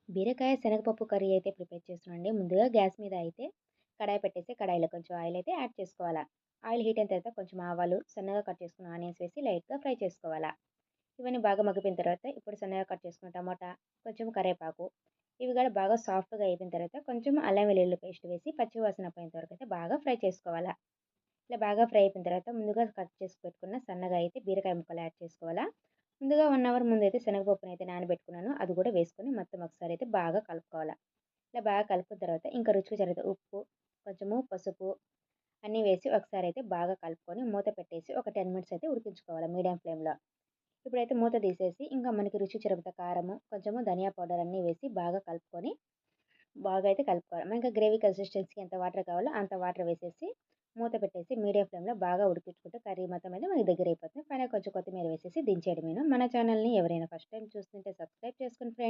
బీరకాయ శనగపప్పు కర్రీ అయితే ప్రిపేర్ చేస్తున్నానండి. ముందుగా గ్యాస్ మీద అయితే కడాయి పెట్టేసి కడాయిలో కొంచెం ఆయిల్ అయితే యాడ్ చేసుకోవాలా. ఆయిల్ హీట్ అయిన తర్వాత కొంచెం ఆవాలు, సన్నగా కట్ చేసుకున్న ఆనియన్స్ వేసి లైట్‌గా ఫ్రై చేసుకోవాలా. ఇవన్నీ బాగా మగ్గిపోయిన తర్వాత ఇప్పుడు సన్నగా కట్ చేసుకున్న టమాటా, కొంచెం కరివేపాకు ఇవి కూడా బాగా సాఫ్ట్‌గా అయిపోయిన తర్వాత కొంచెం అల్లం వెల్లుల్లి పేస్ట్ వేసి పచ్చి వాసన పోయేంత వరకు అయితే బాగా ఫ్రై చేసుకోవాలా. ఇలా బాగా ఫ్రై అయిపోయిన తర్వాత ముందుగా కట్ చేసి పెట్టుకున్న సన్నగా అయితే బీరకాయ ముక్కలు యాడ్ చేసుకోవాలా. ముందుగా 1 అవర్ ముందైతే శనగపప్పునైతే నానబెట్టుకున్నాను. అది కూడా వేసుకొని మొత్తం ఒకసారి అయితే బాగా కలుపుకోవాలా. ఇలా బాగా కలుపుకున్న తర్వాత ఇంకా రుచికి సరిపడా ఉప్పు, కొంచెము పసుపు అన్నీ వేసి ఒకసారి అయితే బాగా కలుపుకొని మూత పెట్టేసి ఒక 10 మినిట్స్ అయితే ఉడికించుకోవాలి మీడియం ఫ్లేమ్‌లో. ఇప్పుడైతే మూత తీసేసి ఇంకా మనకి రుచికి సరిపడా కారము, కొంచెము ధనియా పౌడర్ అన్నీ వేసి బాగా కలుపుకొని బాగా అయితే కలుపుకోవాలి. మనకి గ్రేవీ కన్సిస్టెన్సీకి ఎంత వాటర్ కావాలో అంత వాటర్ వేసేసి మూత పెట్టేసి మీడియం ఫ్లేమ్‌లో బాగా ఉడికించుకుంటే కర్రీ మొత్తం అయితే మనకి దగ్గరైపోతుంది. పైన కొంచెం కొత్తిమీర వేసేసి దించేయడమేను. మన ఛానల్‌ని ఎవరైనా ఫస్ట్ టైమ్ చూస్తుంటే సబ్స్క్రైబ్ చేసుకోండి ఫ్రెండ్స్.